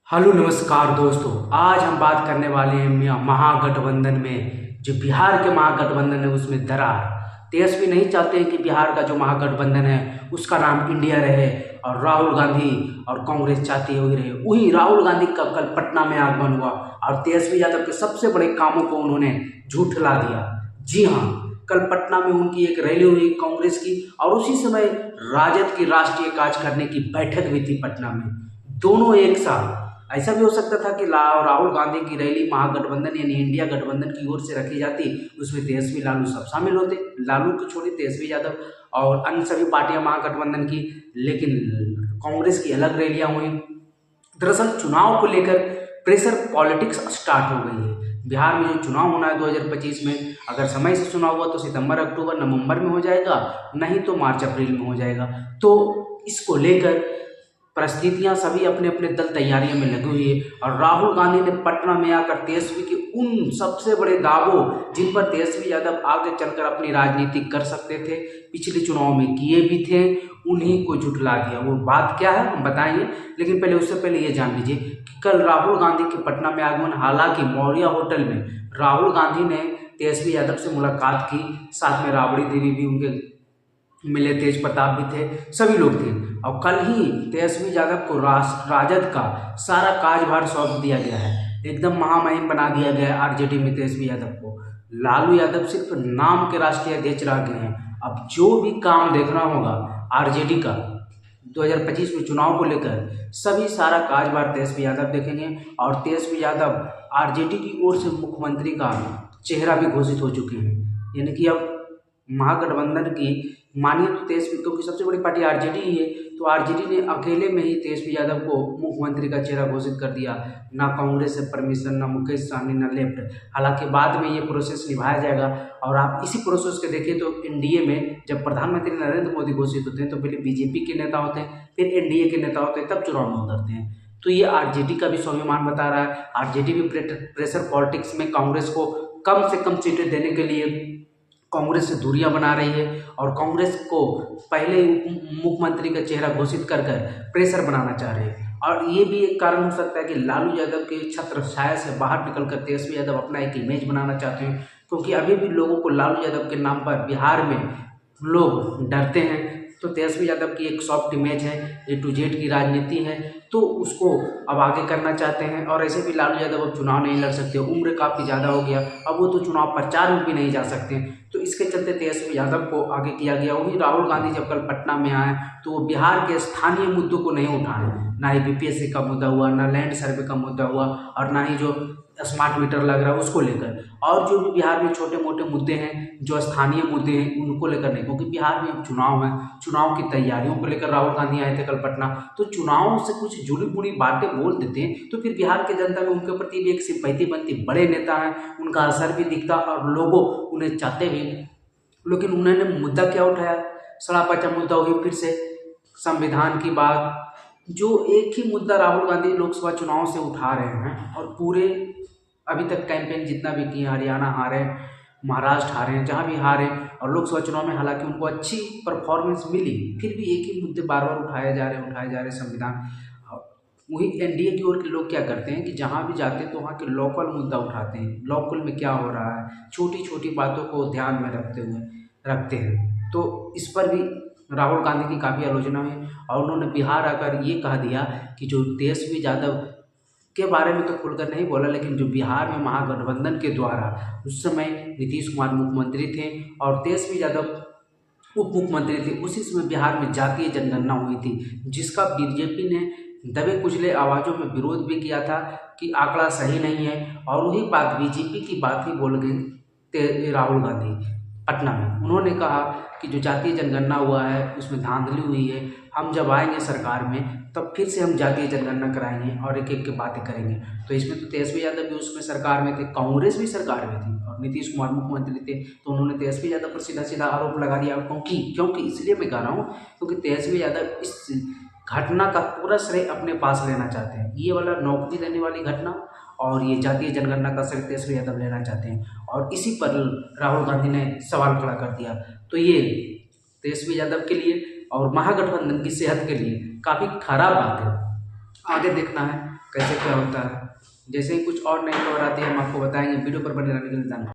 Hello नमस्कार दोस्तों। आज हम बात करने वाले हैं महागठबंधन में जो बिहार के महागठबंधन है उसमें दरार। तेजस्वी नहीं चाहते हैं कि बिहार का जो महागठबंधन है उसका नाम इंडिया रहे और राहुल गांधी और कांग्रेस चाहती है वही रहे। वही राहुल गांधी का कल पटना में आगमन हुआ और तेजस्वी यादव के सबसे बड़े कामों को उन्होंने झूठला दिया। जी हाँ, कल पटना में उनकी एक रैली हुई कांग्रेस की और उसी समय राजद की राष्ट्रीय कार्य करने की बैठक भी थी पटना में, दोनों एक साथ। ऐसा भी हो सकता था कि राहुल गांधी की रैली महागठबंधन यानी इंडिया गठबंधन की ओर से रखी जाती, उसमें तेजस्वी लालू सब शामिल होते। लालू को छोड़िए, तेजस्वी यादव और अन्य सभी पार्टियां महागठबंधन की, लेकिन कांग्रेस की अलग रैलियां हुई। दरअसल चुनाव को लेकर प्रेशर पॉलिटिक्स स्टार्ट हो गई है। बिहार में जो चुनाव होना है 2025 में, अगर समय से चुनाव हुआ तो सितंबर अक्टूबर नवंबर में हो जाएगा, नहीं तो मार्च अप्रैल में हो जाएगा। तो इसको लेकर परिस्थितियां सभी अपने अपने दल तैयारियों में लगी हुई है और राहुल गांधी ने पटना में आकर तेजस्वी के उन सबसे बड़े दावों जिन पर तेजस्वी यादव आगे चलकर अपनी राजनीति कर सकते थे, पिछले चुनाव में किए भी थे, उन्हीं को झुठला दिया। वो बात क्या है हम बताएंगे, लेकिन पहले उससे पहले ये जान लीजिए कि कल राहुल गांधी के पटना में आगमन, हालांकि मौर्य होटल में राहुल गांधी ने तेजस्वी यादव से मुलाकात की, साथ में राबड़ी देवी भी उनके मिले, तेज प्रताप भी थे, सभी लोग थे। और कल ही तेजस्वी यादव को राजद का सारा कार्यभार सौंप दिया गया है, एकदम महामहिम बना दिया गया है आरजेडी में तेजस्वी यादव को। लालू यादव सिर्फ नाम के राष्ट्रीय अध्यक्ष रह गए हैं। अब जो भी काम देखना होगा आरजेडी का 2025 में चुनाव को लेकर, सभी सारा कार्यभार तेजस्वी यादव देखेंगे। और तेजस्वी यादव आरजेडी की ओर से मुख्यमंत्री का चेहरा भी घोषित हो चुके हैं, यानी कि अब महागठबंधन की मानिए तो तेजस्वी, क्योंकि सबसे बड़ी पार्टी आरजेडी ही है, तो आरजेडी ने अकेले में ही तेजस्वी यादव को मुख्यमंत्री का चेहरा घोषित कर दिया। ना कांग्रेस से परमिशन, ना मुकेश सहनी, ना लेफ्ट। हालांकि बाद में ये प्रोसेस निभाया जाएगा और आप इसी प्रोसेस के देखिए तो एनडीए में जब प्रधानमंत्री नरेंद्र मोदी घोषित होते हैं तो पहले बीजेपी के नेता होते हैं, फिर एनडीए के नेता होते हैं, तब चुनाव में उतरते हैं। तो ये आरजेडी का भी स्वाभिमान बता रहा है। आरजेडी भी प्रेशर पॉलिटिक्स में कांग्रेस को कम से कम सीटें देने के लिए कांग्रेस से दूरियां बना रही है और कांग्रेस को पहले मुख्यमंत्री का चेहरा घोषित कर कर प्रेशर बनाना चाह रहे हैं। और ये भी एक कारण हो सकता है कि लालू यादव के छत्र छाया से बाहर निकलकर तेजस्वी यादव अपना एक इमेज बनाना चाहते हैं, क्योंकि अभी भी लोगों को लालू यादव के नाम पर बिहार में लोग डरते हैं। तो तेजस्वी यादव की एक सॉफ्ट इमेज है, ए टू जेड की राजनीति है, तो उसको अब आगे करना चाहते हैं। और ऐसे भी लालू यादव अब चुनाव नहीं लड़ सकते, उम्र काफ़ी ज़्यादा हो गया, अब वो तो चुनाव प्रचार में भी नहीं जा सकते। तो इसके चलते तेजस्वी यादव को आगे किया गया। वही राहुल गांधी जब कल पटना में आए तो वो बिहार के स्थानीय मुद्दों को नहीं उठाए, ना ही बीपीएससी का मुद्दा हुआ, ना लैंड सर्वे का मुद्दा हुआ, और ना ही जो स्मार्ट मीटर लग रहा है उसको लेकर, और जो भी बिहार में छोटे मोटे मुद्दे हैं, जो स्थानीय मुद्दे हैं, उनको लेकर नहीं। क्योंकि बिहार में अब चुनाव है, चुनाव की तैयारियों को लेकर राहुल गांधी आए थे कल पटना। तो चुनाव से कुछ जुड़ी बुड़ी बातें बोल देते हैं तो फिर बिहार के जनता में उनके प्रति भी एक सिंपैथी बनती। बड़े नेता हैं, उनका असर भी दिखता और लोगों उन्हें चाहते भी। लेकिन उन्होंने मुद्दा क्या उठाया? सड़ा पचा मुद्दा हुई फिर से संविधान की बात, जो एक ही मुद्दा राहुल गांधी लोकसभा चुनाव से उठा रहे हैं और पूरे अभी तक कैंपेन जितना भी किए, हरियाणा हारे, महाराष्ट्र हारे, जहाँ भी हारे, और लोकसभा चुनाव में हालांकि उनको अच्छी परफॉर्मेंस मिली, फिर भी एक ही मुद्दे बार बार उठाए जा रहे संविधान। वही एनडीए की ओर के लोग क्या करते हैं कि जहाँ भी जाते हैं तो वहाँ के लोकल मुद्दा उठाते हैं, लोकल में क्या हो रहा है, छोटी छोटी बातों को ध्यान में रखते हैं। तो इस पर भी राहुल गांधी की काफ़ी आलोचना हुई और उन्होंने बिहार आकर ये कह दिया कि जो तेजस्वी यादव के बारे में तो खुलकर नहीं बोला, लेकिन जो बिहार में महागठबंधन के द्वारा उस समय नीतीश कुमार मुख्यमंत्री थे और तेजस्वी यादव उप मुख्यमंत्री थे, उसी समय बिहार में जातीय जनगणना हुई थी, जिसका बीजेपी ने दबे कुचले आवाज़ों में विरोध भी किया था कि आंकड़ा सही नहीं है। और वही बात बीजेपी की बात ही बोल गए राहुल गांधी पटना में। उन्होंने कहा कि जो जातीय जनगणना हुआ है उसमें धांधली हुई है, हम जब आएंगे सरकार में तब फिर से हम जातीय जनगणना कराएंगे और एक एक की बातें करेंगे। तो इसमें तो तेजस्वी यादव भी उसमें सरकार में थे, कांग्रेस भी सरकार में थी और नीतीश कुमार मुख्यमंत्री थे, तो उन्होंने तेजस्वी यादव पर सीधा सीधा आरोप लगा दिया। क्योंकि इसलिए मैं कह रहा हूँ क्योंकि तेजस्वी यादव इस घटना का पूरा श्रेय अपने पास लेना चाहते हैं। ये वाला नौकरी देने वाली घटना और ये जातीय जनगणना का श्रेय तेजस्वी यादव लेना चाहते हैं, और इसी पर राहुल गांधी ने सवाल खड़ा कर दिया। तो ये तेजस्वी यादव के लिए और महागठबंधन की सेहत के लिए काफ़ी खराब बात है। आगे देखना है कैसे क्या होता है। जैसे ही कुछ और नई खबर आती है हम आपको बताएंगे। वीडियो पर बने रहने के लिए धन्यवाद।